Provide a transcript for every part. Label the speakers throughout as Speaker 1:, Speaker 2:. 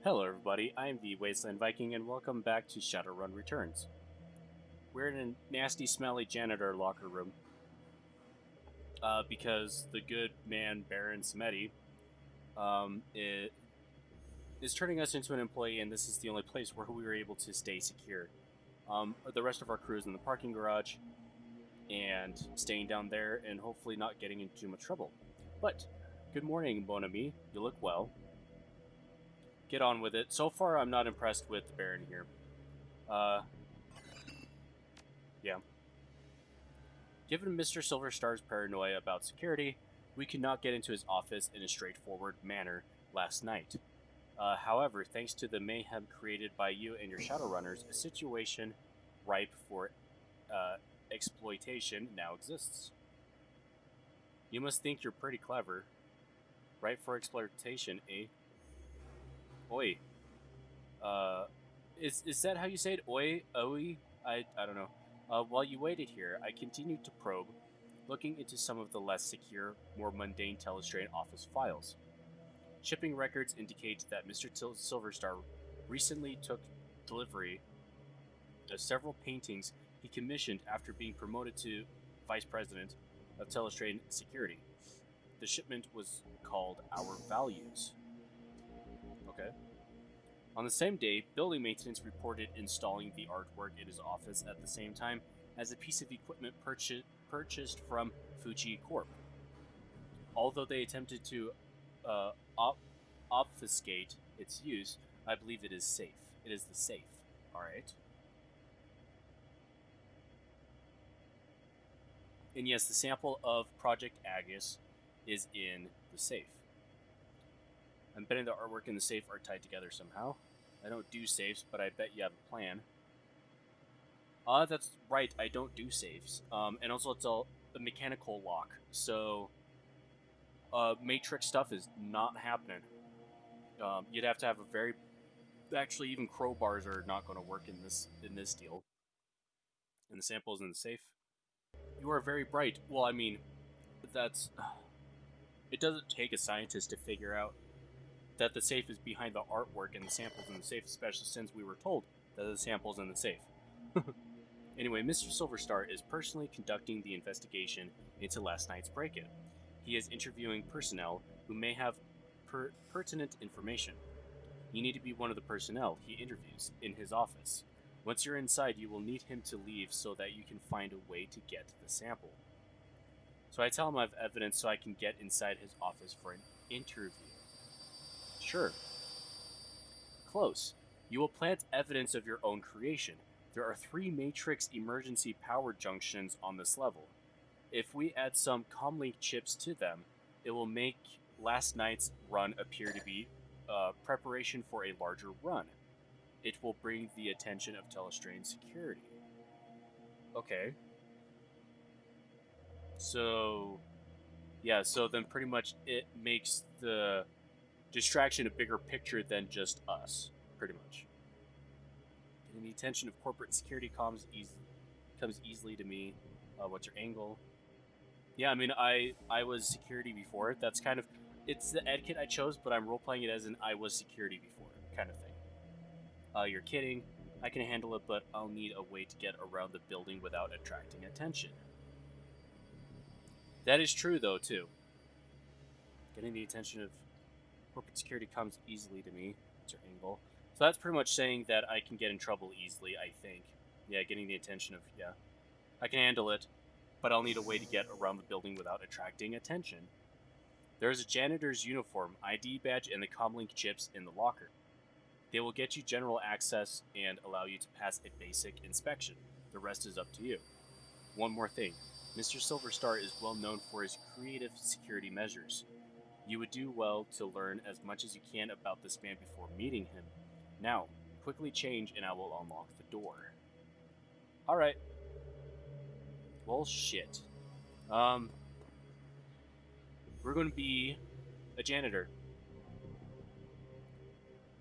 Speaker 1: Hello everybody, I'm the Wasteland Viking and welcome back to Shadowrun Returns. We're in a nasty smelly janitor locker room because the good man Baron Smeti is turning us into an employee, and this is the only place where we were able to stay secure. The rest of our crew is in the parking garage and staying down there and hopefully not getting into too much trouble. But good morning, Bon Ami. You look well. Get on with it. So far, I'm not impressed with the Baron here. Yeah. Given Mr. Silverstar's paranoia about security, we could not get into his office in a straightforward manner last night. However, thanks to the mayhem created by you and your Shadowrunners, a situation ripe for exploitation now exists. You must think you're pretty clever. Ripe for exploitation, eh? Oi. Is that how you say it? Oi? Oi? I don't know. While you waited here, I continued to probe, looking into some of the less secure, more mundane Telistrain office files. Shipping records indicate that Mr. Silverstar recently took delivery of several paintings he commissioned after being promoted to Vice President of Telistrain Security. The shipment was called Our Values. Okay. On the same day, building maintenance reported installing the artwork in his office at the same time as a piece of equipment purchased from Fuji Corp. Although they attempted to obfuscate its use, I believe it is safe. It is the safe. Alright. And yes, the sample of Project Agus is in the safe. I'm betting the artwork and the safe are tied together somehow. I don't do safes, but I bet you have a plan. That's right, I don't do safes. And also it's a mechanical lock, so matrix stuff is not happening. You'd have to have a very... Actually, even crowbars are not going to work in this deal. And the sample's in the safe. You are very bright. Well, I mean, that's... It doesn't take a scientist to figure out that the safe is behind the artwork and the sample's in the safe, especially since we were told that the sample's in the safe. Anyway, Mr. Silverstar is personally conducting the investigation into last night's break-in. He is interviewing personnel who may have pertinent information. You need to be one of the personnel he interviews in his office. Once you're inside, you will need him to leave so that you can find a way to get the sample. So I tell him I have evidence so I can get inside his office for an interview. Sure. Close. You will plant evidence of your own creation. There are 3 matrix emergency power junctions on this level. If we add some comlink chips to them, it will make last night's run appear to be preparation for a larger run. It will bring the attention of Telistrain security. Okay. So, yeah, so then pretty much it makes the distraction a bigger picture than just us, pretty much. Getting the attention of corporate security comes easily to me. What's your angle? Yeah, I mean, I was security before. That's kind of... It's the etiquette I chose, but I'm role-playing it as an I was security before kind of thing. You're kidding. I can handle it, but I'll need a way to get around the building without attracting attention. That is true, though, too. Getting the attention of corporate security comes easily to me. What's your angle? So that's pretty much saying that I can get in trouble easily, I think. Yeah, getting the attention of... Yeah. I can handle it, but I'll need a way to get around the building without attracting attention. There is a janitor's uniform, ID badge, and the comlink chips in the locker. They will get you general access and allow you to pass a basic inspection. The rest is up to you. One more thing. Mr. Silverstar is well known for his creative security measures. You would do well to learn as much as you can about this man before meeting him. Now, quickly change and I will unlock the door. Alright. Well, shit. We're going to be a janitor.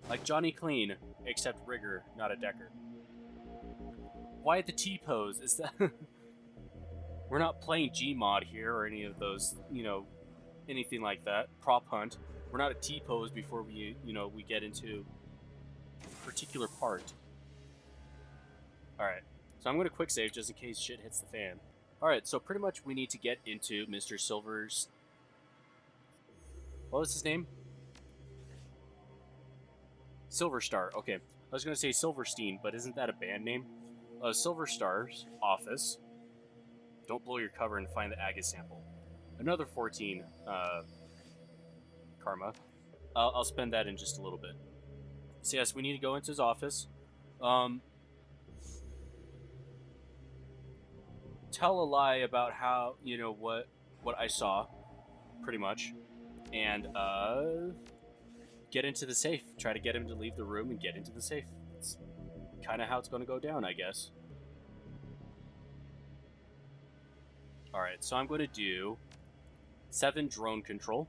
Speaker 1: Like Johnny Clean, except Rigger, not a Decker. Why the T-pose? Is that... We're not playing Gmod here or any of those, anything like that. Prop hunt. We're not a T-pose before we, we get into particular part. Alright, so I'm going to quick save just in case shit hits the fan. Alright, so pretty much we need to get into Mr. Silver's... What was his name? Silver Star. Okay, I was going to say Silverstein, but isn't that a band name? Silver Star's office. Don't blow your cover and find the agate sample. Another 14 karma. I'll spend that in just a little bit. So yes, we need to go into his office. Tell a lie about how, you know, what I saw, pretty much. And get into the safe. Try to get him to leave the room and get into the safe. It's kind of how it's going to go down, I guess. Alright, so I'm going to do 7 drone control.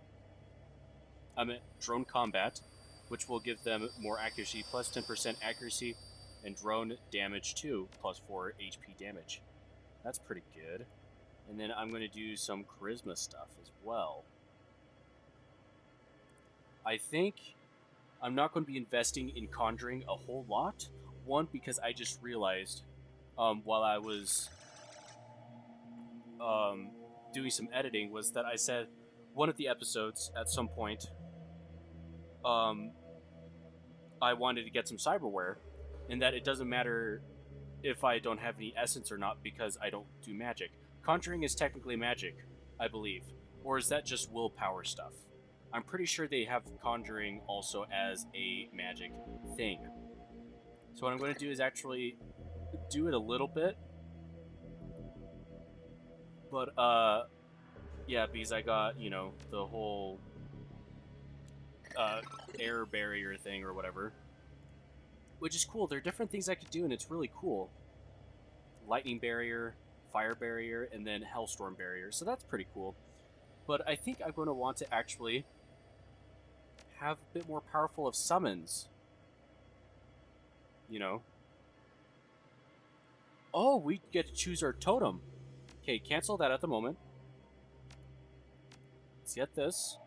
Speaker 1: Drone combat, which will give them more accuracy, plus 10% accuracy, and drone damage 2, plus 4 HP damage. That's pretty good. And then I'm going to do some charisma stuff as well. I think I'm not going to be investing in conjuring a whole lot. One, because I just realized while I was doing some editing was that I said one of the episodes at some point I wanted to get some cyberware, and that it doesn't matter if I don't have any essence or not because I don't do magic. Conjuring is technically magic, I believe. Or is that just willpower stuff? I'm pretty sure they have conjuring also as a magic thing. So what I'm going to do is actually do it a little bit. But, yeah, because I got, you know, the whole air barrier thing or whatever. Which is cool. There are different things I could do, and it's really cool. Lightning barrier, fire barrier, and then hellstorm barrier. So that's pretty cool. But I think I'm going to want to actually have a bit more powerful of summons. You know. Oh, we get to choose our totem. Okay, cancel that at the moment. Let's get this.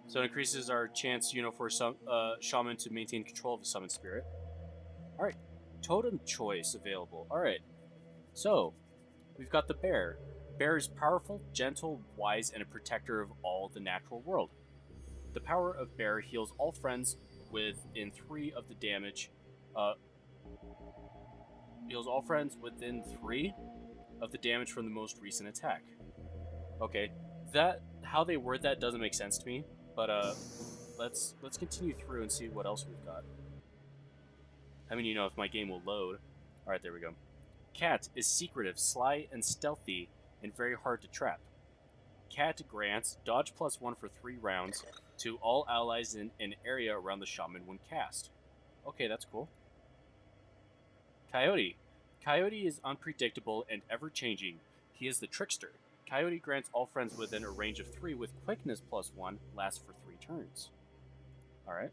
Speaker 1: So it increases our chance, you know, for some shaman to maintain control of a summoned spirit. Alright. Totem choice available. Alright. So, we've got the bear. Bear is powerful, gentle, wise, and a protector of all the natural world. The power of bear heals all friends within 3 of the damage. Heals all friends within 3 of the damage from the most recent attack. Okay, that how they word that doesn't make sense to me, but let's continue through and see what else we've got. I mean, you know, if my game will load. All right, there we go. Cat is secretive, sly, and stealthy, and very hard to trap. Cat grants dodge +1 for 3 rounds to all allies in an area around the shaman when cast. Okay, that's cool. Coyote. Coyote is unpredictable and ever-changing. He is the trickster. Coyote grants all friends within a range of 3 with quickness +1, lasts for 3 turns. Alright.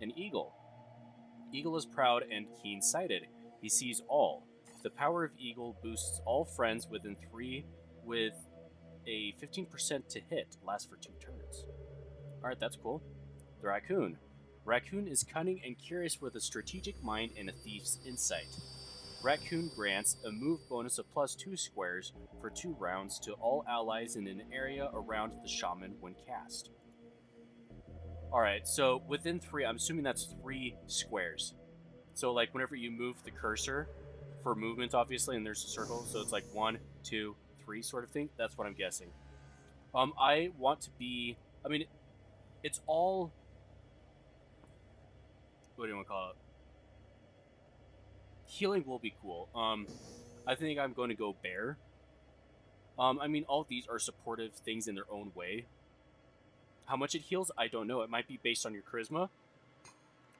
Speaker 1: An eagle. Eagle is proud and keen-sighted. He sees all. The power of eagle boosts all friends within 3 with a 15% to hit, lasts for 2 turns. Alright, that's cool. The raccoon. Raccoon is cunning and curious with a strategic mind and a thief's insight. Raccoon grants a move bonus of +2 squares for 2 rounds to all allies in an area around the shaman when cast. Alright, so within 3, I'm assuming that's 3 squares. So like whenever you move the cursor for movement, obviously, and there's a circle, so it's like 1, 2, 3 sort of thing. That's what I'm guessing. I want to be, I mean, it's all, what do you want to call it? Healing will be cool. I think I'm going to go bear. I mean, all these are supportive things in their own way. How much it heals, I don't know. It might be based on your charisma,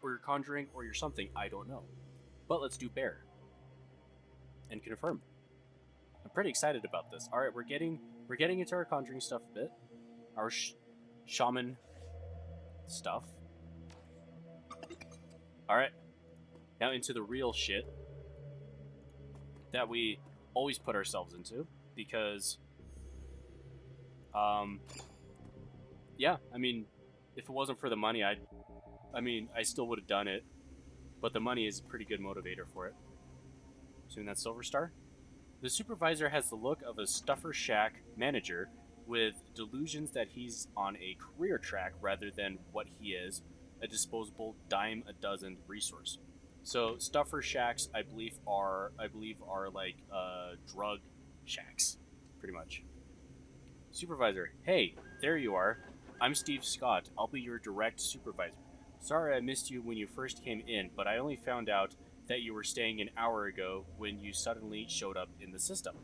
Speaker 1: or your conjuring, or your something. I don't know. But let's do bear. And confirm. I'm pretty excited about this. All right, we're getting into our conjuring stuff a bit. Our shaman stuff. All right. Now into the real shit that we always put ourselves into, because yeah, I mean, if it wasn't for the money, I still would have done it. but the money is a pretty good motivator for it. Assuming that's Silver Star. The supervisor has the look of a stuffer shack manager with delusions that he's on a career track rather than what he is, a disposable dime a dozen resource. So stuffer shacks, I believe are like drug shacks, pretty much. Supervisor, hey, there you are. I'm Steve Scott. I'll be your direct supervisor. Sorry I missed you when you first came in, but I only found out that you were staying an hour ago when you suddenly showed up in the system.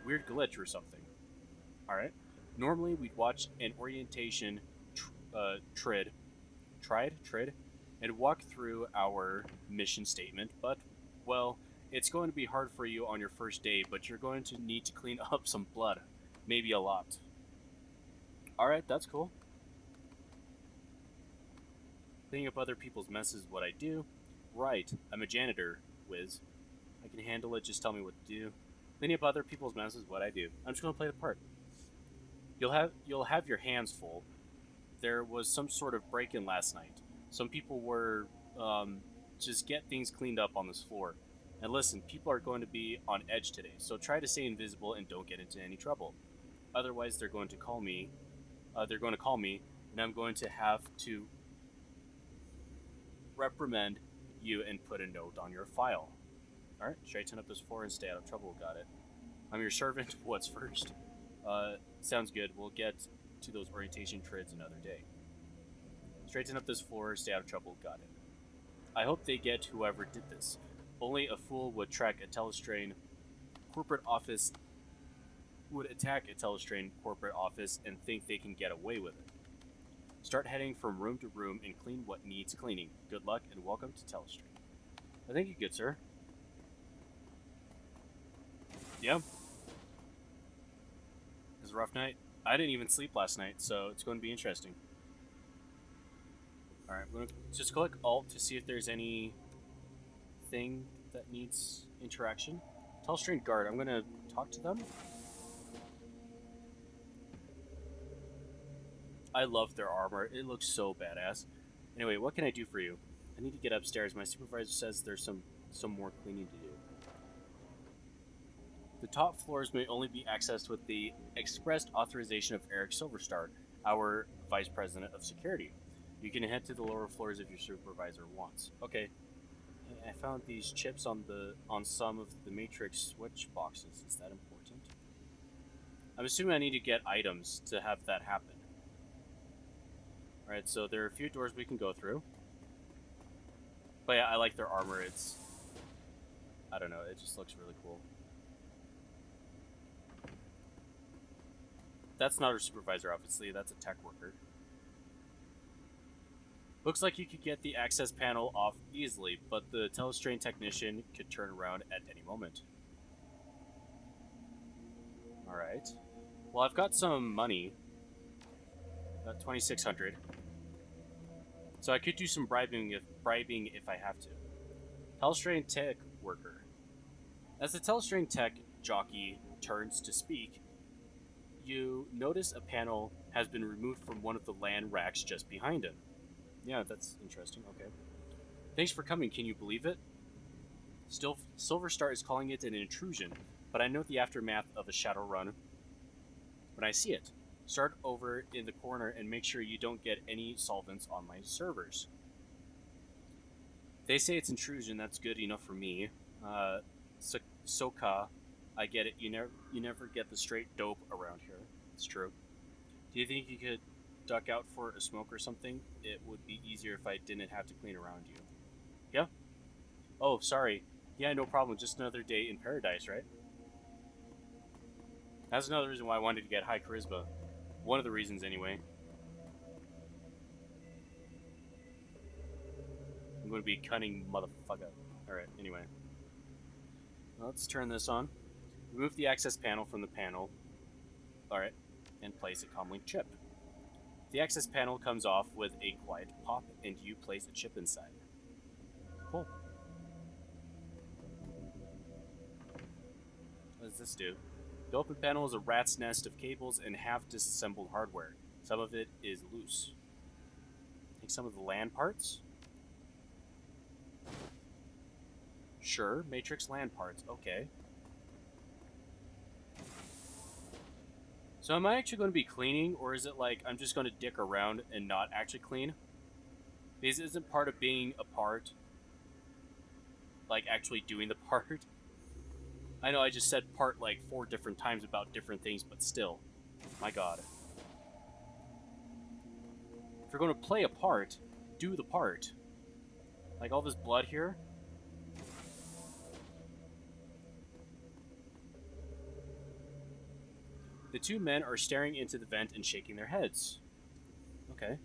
Speaker 1: Weird glitch or something. Alright. Normally we'd watch an orientation trid, and walk through our mission statement, but, well, it's going to be hard for you on your first day, but you're going to need to clean up some blood. Maybe a lot. Alright, that's cool. Cleaning up other people's messes is what I do. Right, I'm a janitor, whiz. I can handle it, just tell me what to do. Cleaning up other people's messes is what I do. I'm just gonna play the part. You'll have your hands full. There was some sort of break-in last night. Some people were just get things cleaned up on this floor. And listen, people are going to be on edge today, so try to stay invisible and don't get into any trouble. Otherwise, they're going to call me. And I'm going to have to reprimand you and put a note on your file. Alright, straighten up this floor and stay out of trouble. Got it. I'm your servant. What's first? Sounds good. We'll get to those orientation trids another day. Straighten up this floor, stay out of trouble. Got it. I hope they get whoever did this. Only a fool would track a Telistrain corporate office would attack a Telistrain corporate office and think they can get away with it. Start heading from room to room and clean what needs cleaning. Good luck and welcome to Telistrain. I thank you, good sir. Yeah. It was a rough night. I didn't even sleep last night, so it's going to be interesting. Alright, I'm going to just click Alt to see if there's any thing that needs interaction. Telistrain guard, I'm going to talk to them. I love their armor. It looks so badass. Anyway, what can I do for you? I need to get upstairs. My supervisor says there's some more cleaning to do. The top floors may only be accessed with the expressed authorization of Eric Silverstar, our Vice President of Security. You can head to the lower floors if your supervisor wants. Okay. I found these chips on some of the Matrix switch boxes. Is that important? I'm assuming I need to get items to have that happen. Alright, so there are a few doors we can go through. But yeah, I like their armor. I don't know, it just looks really cool. That's not our supervisor, obviously. That's a tech worker. Looks like you could get the access panel off easily, but the Telistrain technician could turn around at any moment. Alright. Well, I've got some money. About 2,600. So I could do some bribing if I have to. Telistrain tech worker. As the Telistrain tech jockey turns to speak, you notice a panel has been removed from one of the land racks just behind him. Yeah, that's interesting. Okay. Thanks for coming. Can you believe it? Still, Silverstar is calling it an intrusion, but I know the aftermath of a Shadowrun when I see it. Start over in the corner and make sure you don't get any solvents on my servers. They say it's intrusion. That's good enough for me. Soka, I get it. You never get the straight dope around here. It's true. Do you think you could duck out for a smoke or something? It would be easier if I didn't have to clean around you. Yeah? Oh, sorry. Yeah, no problem. Just another day in paradise, right? That's another reason why I wanted to get high charisma. One of the reasons, anyway. I'm going to be cunning motherfucker. Alright, anyway. Let's turn this on. Remove the access panel from the panel. Alright. And place a comlink chip. The access panel comes off with a quiet pop, and you place a chip inside. Cool. What does this do? The open panel is a rat's nest of cables and half-disassembled hardware. Some of it is loose. Take some of the LAN parts. Sure, Matrix land parts. Okay. So am I actually going to be cleaning, or is it like I'm just going to dick around and not actually clean? Because isn't part of being a part like actually doing the part? I know I just said part like 4 different times about different things, but still. My god. If you're going to play a part, do the part. Like all this blood here. The two men are staring into the vent and shaking their heads. Okay.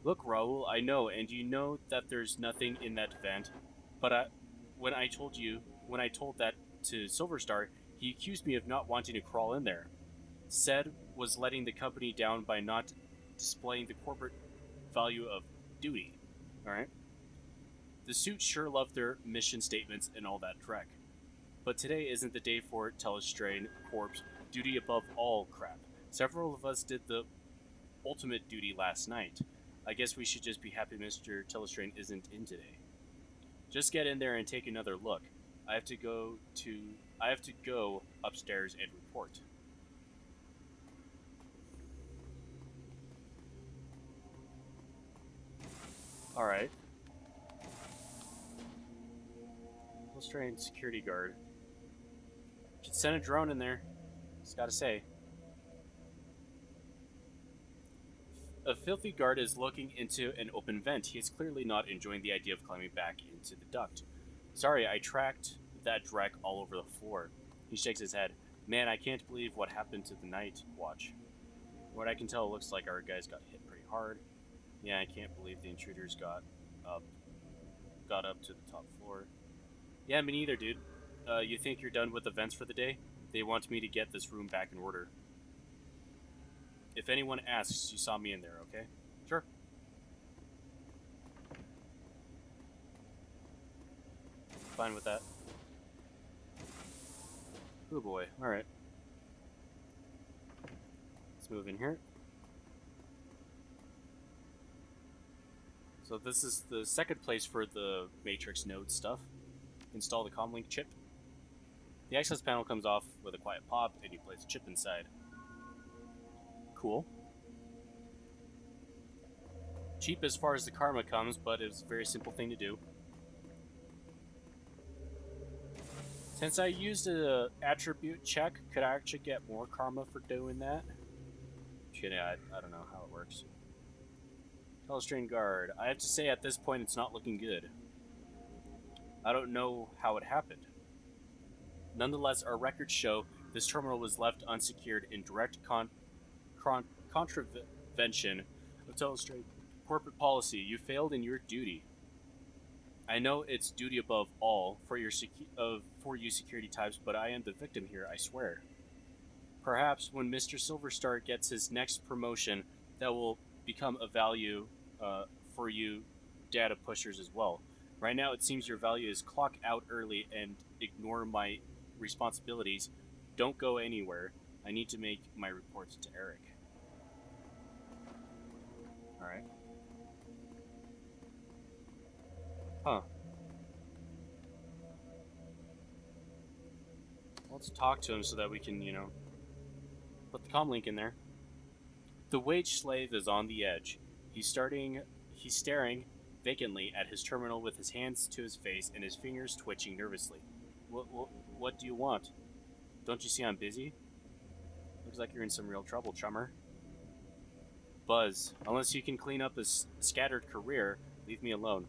Speaker 1: Look, Raoul, I know, and you know that there's nothing in that vent. But when I told that to Silverstar, he accused me of not wanting to crawl in there. Said was letting the company down by not displaying the corporate value of duty. Alright? The suits sure love their mission statements and all that dreck. But today isn't the day for Telistrain Corp's duty above all crap. Several of us did the ultimate duty last night. I guess we should just be happy Mr. Telistrain isn't in today. Just get in there and take another look. I have to go upstairs and report. Alright. Telistrain security guard. Should send a drone in there. Just gotta say. A filthy guard is looking into an open vent. He is clearly not enjoying the idea of climbing back into the duct. Sorry, I tracked that dreck all over the floor. He shakes his head. Man, I can't believe what happened to the night watch. What I can tell, it looks like our guys got hit pretty hard. Yeah, I can't believe the intruders up got up to the top floor. Yeah, me neither, dude. You think you're done with the vents for the day? They want me to get this room back in order. If anyone asks, you saw me in there, okay? Sure. Fine with that. Oh boy, alright. Let's move in here. So this is the second place for the Matrix node stuff. Install the comlink chip. The access panel comes off with a quiet pop, and you place a chip inside. Cool. Cheap as far as the karma comes, but it's a very simple thing to do. Since I used an attribute check, could I actually get more karma for doing that? Kidding, I don't know how it works. Telistrain guard. I have to say, at this point, it's not looking good. I don't know how it happened. Nonetheless, our records show this terminal was left unsecured in direct contravention of Telistrain corporate policy. You failed in your duty. I know it's duty above all for you security types, but I am the victim here, I swear. Perhaps when Mr. Silverstar gets his next promotion, that will become a value for you data pushers as well. Right now, it seems your value is clock out early and ignore my responsibilities. Don't go anywhere. I need to make my reports to Eric. Alright. Huh. Let's talk to him so that we can, put the comm link in there. The wage slave is on the edge. He's staring vacantly at his terminal with his hands to his face and his fingers twitching nervously. What do you want? Don't you see I'm busy? Looks like you're in some real trouble, chummer. Buzz, unless you can clean up a scattered career, leave me alone.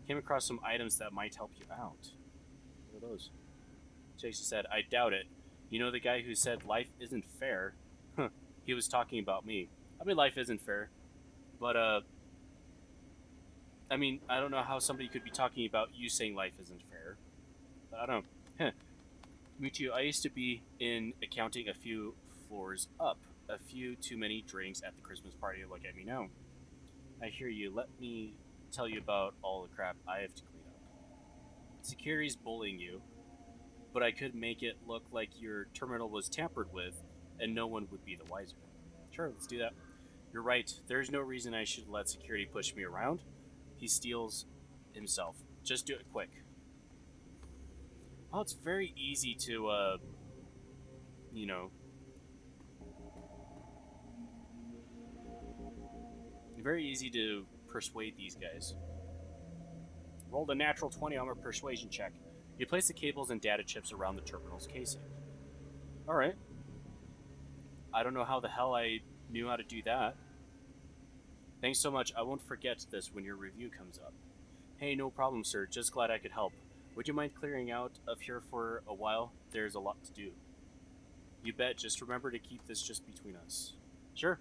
Speaker 1: Came across some items that might help you out. What are those? Jason said, I doubt it. You know the guy who said life isn't fair? Huh, he was talking about me. I mean, life isn't fair. But, I mean, I don't know how somebody could be talking about you saying life isn't fair. But I don't know. Me too. I used to be in accounting a few floors up. A few too many drinks at the Christmas party. Look at me now. I hear you. Let me tell you about all the crap I have to clean up. Security's bullying you, but I could make it look like your terminal was tampered with, and no one would be the wiser. Sure, let's do that. You're right. There's no reason I should let security push me around. He steals himself. Just do it quick. Oh, it's very easy to, you know, very easy to persuade these guys. Rolled a natural 20 on a persuasion check. You place the cables and data chips around the terminal's casing. Alright. I don't know how the hell I knew how to do that. Thanks so much. I won't forget this when your review comes up. Hey, no problem, sir. Just glad I could help. Would you mind clearing out of here for a while? There's a lot to do. You bet. Just remember to keep this just between us. Sure.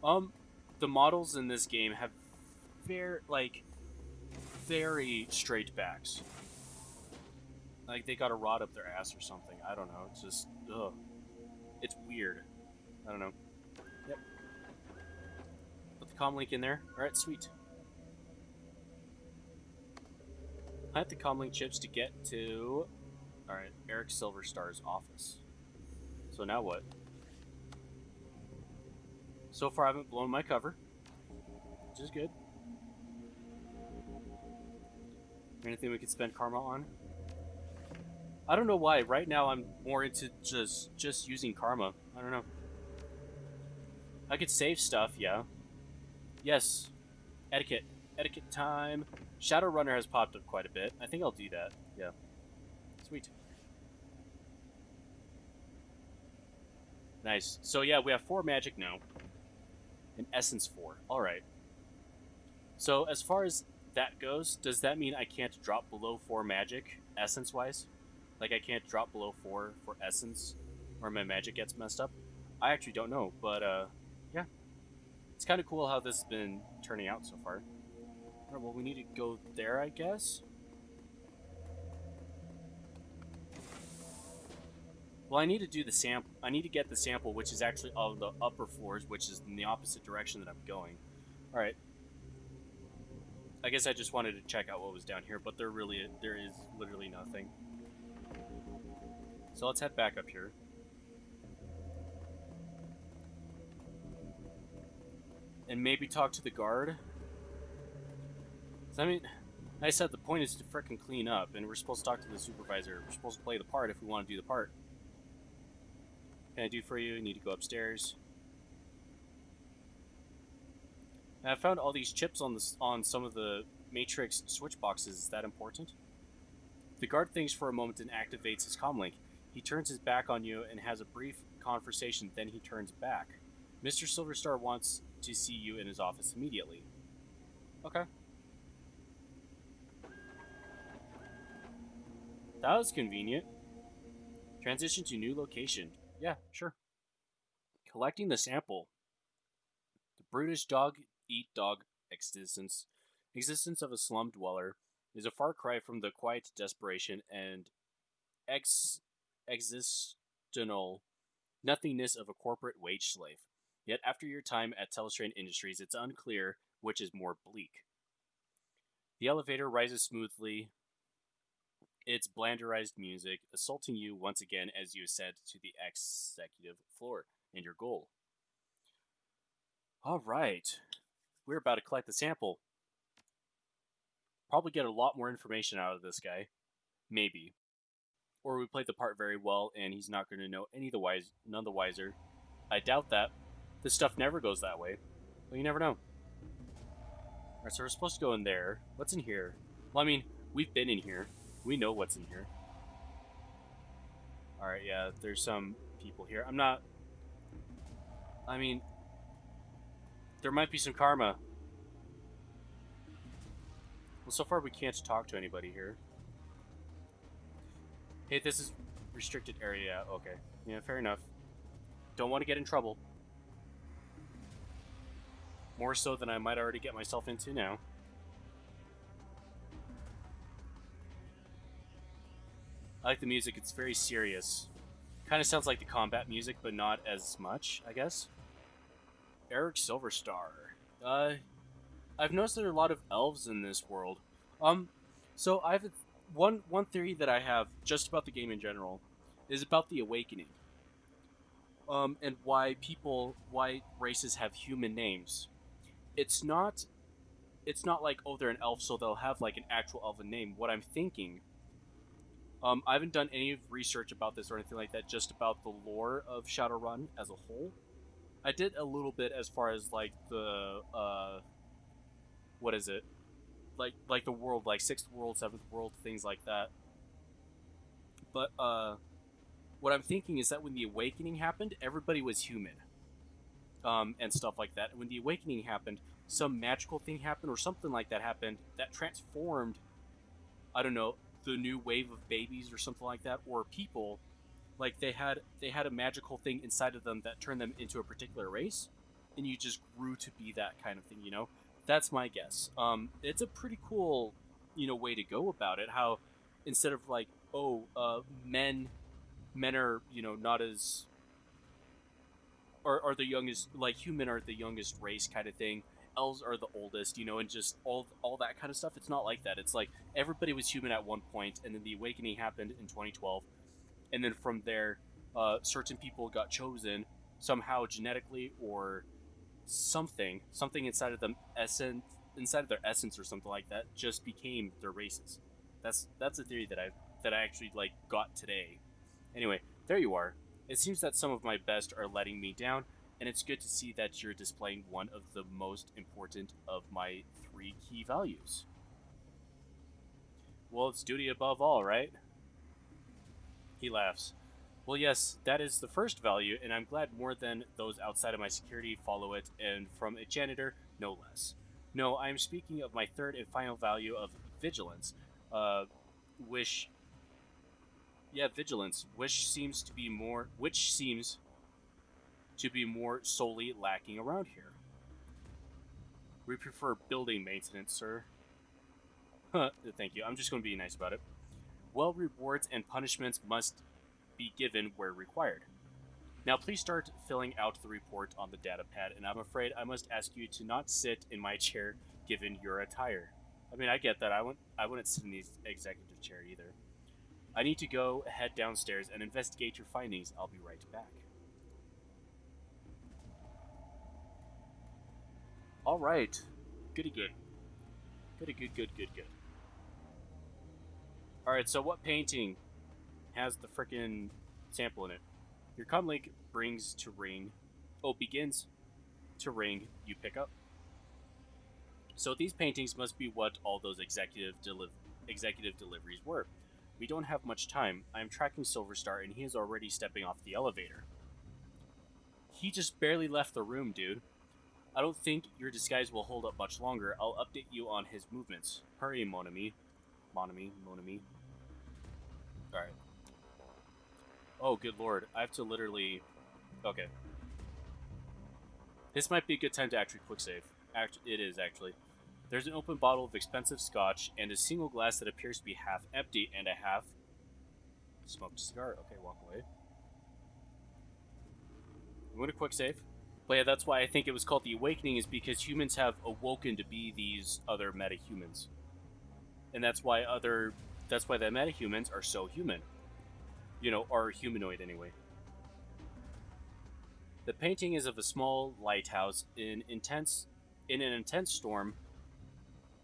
Speaker 1: The models in this game have very straight backs. Like they got a rod up their ass or something. I don't know. It's just, ugh. It's weird. I don't know. Yep. Put the comm link in there. Alright, sweet. Plant the comm link chips to get to, alright, Eric Silverstar's office. So now what? So far I haven't blown my cover, which is good. Anything we could spend karma on? I don't know why. Right now I'm more into just using karma. I don't know. I could save stuff, yeah. Yes. Etiquette. Etiquette time. Shadowrunner has popped up quite a bit. I think I'll do that. Yeah. Sweet. Nice. So yeah, we have 4 magic now. And essence 4. Alright. So as far as that goes, does that mean I can't drop below 4 magic, essence-wise? Like I can't drop below 4 for essence, or my magic gets messed up? I actually don't know, but yeah. It's kind of cool how this has been turning out so far. Alright, well we need to go there, I guess? Well, I need to do the sample. I need to get the sample, which is actually on the upper floors, which is in the opposite direction that I'm going. Alright. I guess I just wanted to check out what was down here, but there is literally nothing. So let's head back up here. And maybe talk to the guard. So, I mean, I said the point is to frickin' clean up, and we're supposed to talk to the supervisor. We're supposed to play the part if we want to do the part. Can I do for you? You need to go upstairs. And I found all these chips on some of the Matrix switch boxes. Is that important? The guard thinks for a moment and activates his comlink. He turns his back on you and has a brief conversation, then he turns back. Mr. Silverstar wants to see you in his office immediately. Okay. That was convenient. Transition to new location. Yeah, sure. Collecting the sample. The brutish dog-eat-dog existence of a slum dweller is a far cry from the quiet desperation and existential nothingness of a corporate wage slave. Yet after your time at Telistrain Industries, it's unclear which is more bleak. The elevator rises smoothly, its blanderized music assaulting you once again as you ascend to the executive floor and your goal. Alright, we're about to collect the sample. Probably get a lot more information out of this guy. Maybe. Or we played the part very well and he's not going to know none the wiser. I doubt that. This stuff never goes that way. But you never know. Alright, so we're supposed to go in there. What's in here? Well, I mean, we've been in here. We know what's in here. Alright, yeah, there's some people here. I mean, there might be some karma. Well, so far we can't talk to anybody here. Hey, this is restricted area. Okay. Yeah, fair enough. Don't want to get in trouble. More so than I might already get myself into now. I like the music. It's very serious. Kind of sounds like the combat music, but not as much, I guess. Eric Silverstar. I've noticed there are a lot of elves in this world. So I have one theory that I have just about the game in general is about the awakening. And why races have human names. It's not it's not like, oh, they're an elf, so they'll have like an actual elven name. What I'm thinking, I haven't done any research about this or anything like that, just about the lore of Shadowrun as a whole. I did a little bit as far as like the what is it? Like the world, like sixth world, seventh world, things like that. But what I'm thinking is that when the awakening happened, everybody was human, and stuff like that. And when the awakening happened, some magical thing happened or something like that happened that transformed, I don't know, the new wave of babies or something like that, or people. Like they had a magical thing inside of them that turned them into a particular race, and you just grew to be that kind of thing. That's my guess. It's a pretty cool, way to go about it. How instead of like, oh, men are not as are the youngest, like human are the youngest race kind of thing. Elves are the oldest, and just all that kind of stuff. It's not like that. It's like everybody was human at one point, and then the awakening happened in 2012, and then from there, certain people got chosen somehow genetically or something inside of their essence or something like that just became their races. That's a theory that I actually like got today. Anyway, there you are. It seems that some of my best are letting me down, and it's good to see that you're displaying one of the most important of my three key values. Well, it's duty above all, right? He laughs. Well, yes, that is the first value, and I'm glad more than those outside of my security follow it, and from a janitor, no less. No, I am speaking of my third and final value of vigilance. Uh, wish, yeah, vigilance, which seems to be more solely lacking around here. We prefer building maintenance, sir. Thank you. I'm just going to be nice about it. Well, rewards and punishments must be given where required. Now, please start filling out the report on the data pad, and I'm afraid I must ask you to not sit in my chair given your attire. I mean, I get that. I wouldn't sit in the executive chair either. I need to go head downstairs and investigate your findings. I'll be right back. All right. Goody good. Goody good, good, good, good. All right, so what painting has the frickin' sample in it? Your comlink brings to ring. Oh, begins to ring. You pick up. So these paintings must be what all those executive deliveries were. We don't have much time. I am tracking Silverstar, and he is already stepping off the elevator. He just barely left the room, dude. I don't think your disguise will hold up much longer. I'll update you on his movements. Hurry, mon ami. Mon ami, mon ami. Alright. Oh, good lord. I have to literally... Okay. This might be a good time to actually quick save. It is, actually. There's an open bottle of expensive scotch and a single glass that appears to be half empty and a half smoked cigar. Okay, walk away. I'm going to quick save. But yeah, that's why I think it was called the Awakening, is because humans have awoken to be these other metahumans. And that's why the metahumans are so human. Are humanoid anyway. The painting is of a small lighthouse in an intense storm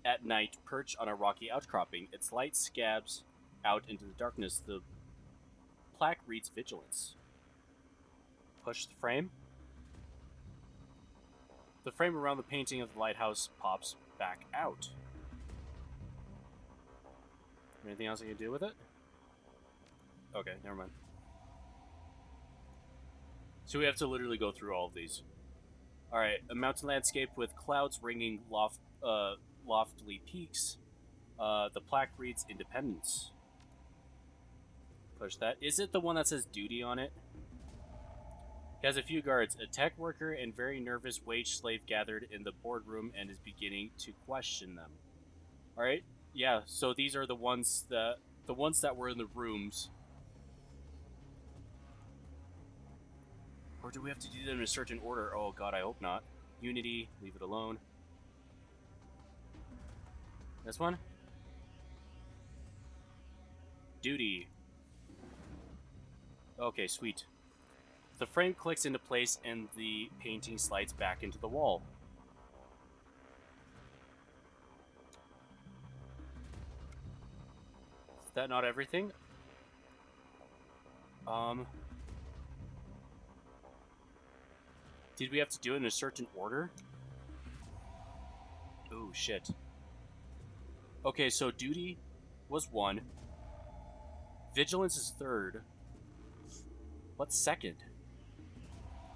Speaker 1: at night, perched on a rocky outcropping. Its light scabs out into the darkness. The plaque reads Vigilance. Push the frame. The frame around the painting of the lighthouse pops back out. Anything else I can do with it? Okay, never mind. So we have to literally go through all of these. Alright, a mountain landscape with clouds ringing loftily peaks. The plaque reads Independence. Push that. Is it the one that says duty on it? He has a few guards. A tech worker and very nervous wage slave gathered in the boardroom and is beginning to question them. Alright, yeah, so these are the ones that were in the rooms. Or do we have to do them in a certain order? Oh god, I hope not. Unity, leave it alone. This one? Duty. Okay, sweet. The frame clicks into place and the painting slides back into the wall. that not everything? Did we have to do it in a certain order? Oh, shit. Okay, so duty was 1. Vigilance is 3rd. What's 2nd?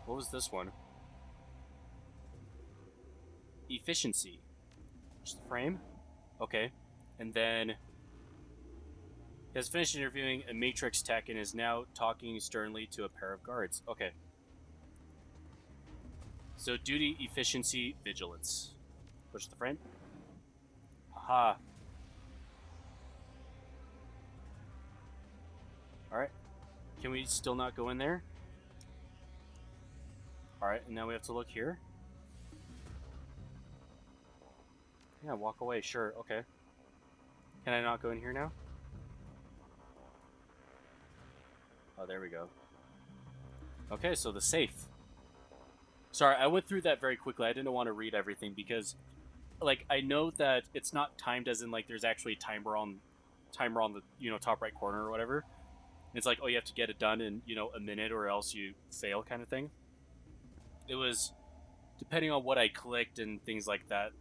Speaker 1: What was this one? Efficiency. Just the frame? Okay. And then he has finished interviewing a Matrix tech and is now talking sternly to a pair of guards. Okay. So duty, efficiency, vigilance. Push the frame. Aha. Alright. Can we still not go in there? Alright, and now we have to look here. Yeah, walk away, sure, okay. Can I not go in here now? Oh, there we go. Okay, so the safe. Sorry, I went through that very quickly. I didn't want to read everything because, like, I know that it's not timed as in, like, there's actually a timer on the, top right corner or whatever. It's like, oh, you have to get it done in, a minute or else you fail kind of thing. It was, depending on what I clicked and things like that,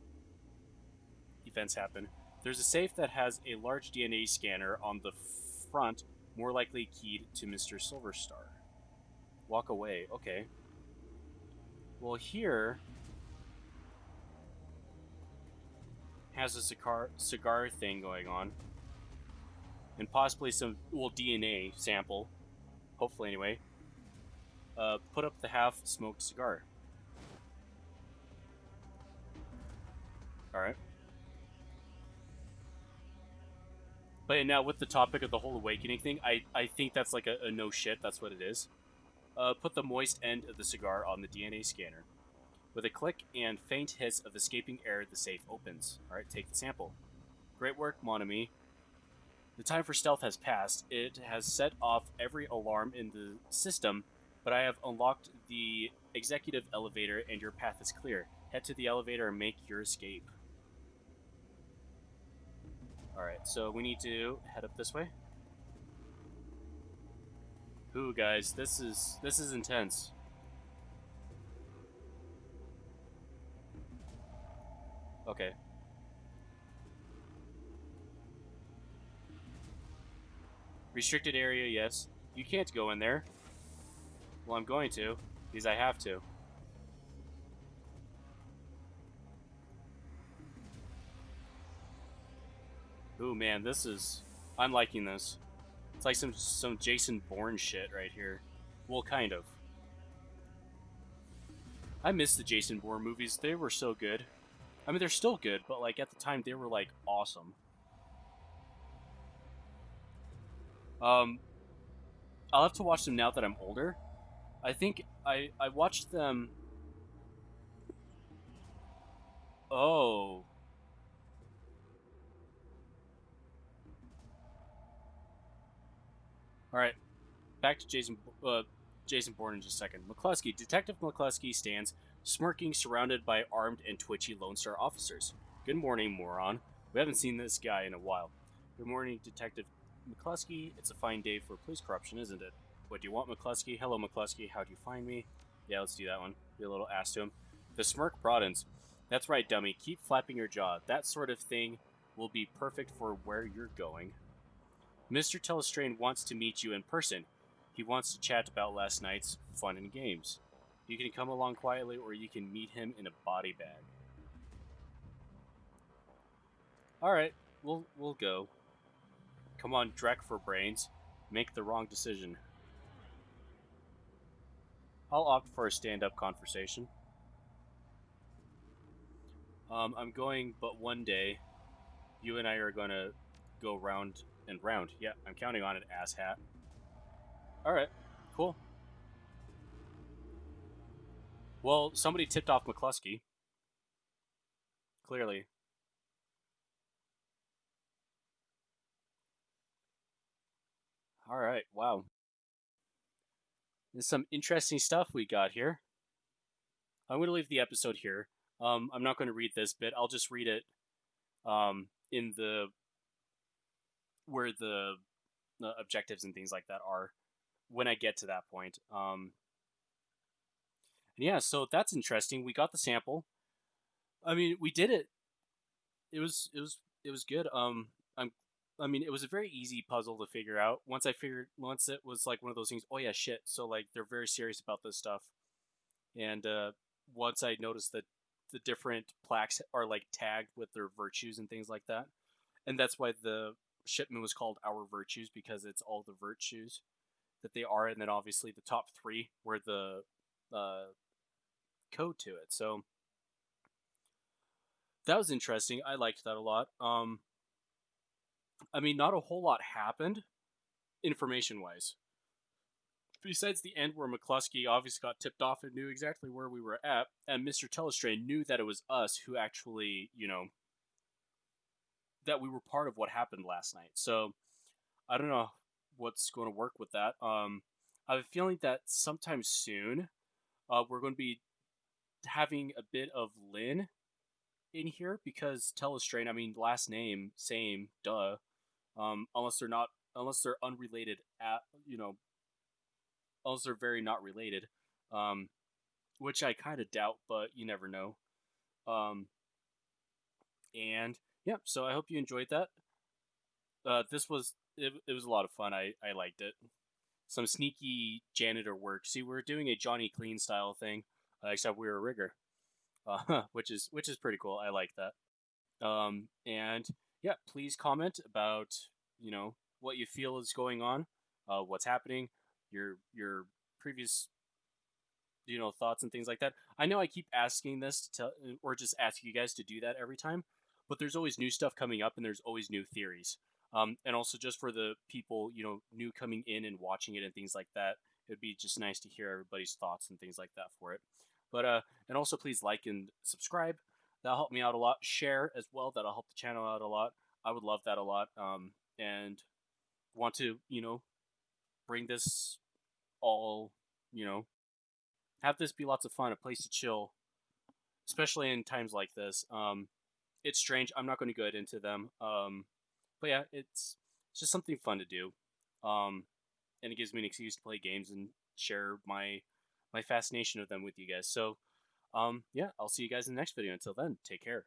Speaker 1: events happen. There's a safe that has a large DNA scanner on the front, more likely keyed to Mr. Silverstar. Walk away. Okay. Well, here has a cigar thing going on. And possibly some, DNA sample. Hopefully, anyway. Put up the half-smoked cigar. Alright. But now with the topic of the whole awakening thing, I think that's like a no shit. That's what it is. Put the moist end of the cigar on the DNA scanner. With a click and faint hiss of escaping air, the safe opens. Alright, take the sample. Great work, mon ami. The time for stealth has passed. It has set off every alarm in the system, but I have unlocked the executive elevator and your path is clear. Head to the elevator and make your escape. Alright, so we need to head up this way. Ooh, guys, this is intense. Okay. Restricted area, yes. You can't go in there. Well, I'm going to, because I have to. Ooh, man, this is... I'm liking this. It's like some Jason Bourne shit right here. Well, kind of. I miss the Jason Bourne movies. They were so good. I mean, they're still good, but like at the time, they were like awesome. I'll have to watch them now that I'm older. I think I watched them... Oh. Alright. Back to Jason Bourne in just a second. McCluskey. Detective McCluskey stands, smirking, surrounded by armed and twitchy Lone Star officers. Good morning, moron. We haven't seen this guy in a while. Good morning, Detective McCluskey. It's a fine day for police corruption, isn't it? What do you want, McCluskey? Hello, McCluskey. How do you find me? Yeah, let's do that one. Be a little ass to him. The smirk broadens. That's right, dummy. Keep flapping your jaw. That sort of thing will be perfect for where you're going. Mr. Telistrain wants to meet you in person. He wants to chat about last night's fun and games. You can come along quietly, or you can meet him in a body bag. Alright, we'll go. Come on, Drek for brains. Make the wrong decision. I'll opt for a stand-up conversation. I'm going, but one day, you and I are gonna go round and round. Yeah, I'm counting on it, asshat. Alright, cool. Well, somebody tipped off McCluskey. Clearly. Alright, wow. There's some interesting stuff we got here. I'm going to leave the episode here. I'm not going to read this bit. I'll just read it in the where the objectives and things like that are when I get to that point. Yeah, so that's interesting. We got the sample. I mean, we did it. It was good. I'm. I mean, it was a very easy puzzle to figure out. Once it was like one of those things. Oh yeah, shit. So like they're very serious about this stuff. And once I noticed that the different plaques are like tagged with their virtues and things like that, and that's why the shipment was called Our Virtues, because it's all the virtues that they are, and then obviously the top three were the uh, code to it. So that was interesting. I liked that a lot. I mean, not a whole lot happened information wise. Besides the end where McCluskey obviously got tipped off and knew exactly where we were at, and Mr. Telistrain knew that it was us who actually, that we were part of what happened last night. So I don't know what's going to work with that. I have a feeling that sometime soon, we're going to be having a bit of Lynn in here, because Telestrain, I mean, last name same, duh. Unless they're unrelated at unless they're very not related, um, which I kind of doubt, but you never know. Um, and yeah, so I hope you enjoyed that. It was a lot of fun. I liked it. Some sneaky janitor work. See, we're doing a Johnny Clean style thing, except we were a rigger, which is pretty cool. I like that. And yeah, please comment about what you feel is going on, what's happening, your previous thoughts and things like that. I know I keep asking this to tell, or just ask you guys to do that every time, but there's always new stuff coming up and there's always new theories. And also just for the people new coming in and watching it and things like that, it'd be just nice to hear everybody's thoughts and things like that for it. But and also please like and subscribe. That'll help me out a lot. Share as well. That'll help the channel out a lot. I would love that a lot. And want to bring this all have this be lots of fun, a place to chill, especially in times like this. It's strange. I'm not going to go into them. But yeah, it's just something fun to do. Um, and it gives me an excuse to play games and share my fascination of them with you guys. So, yeah, I'll see you guys in the next video. Until then, take care.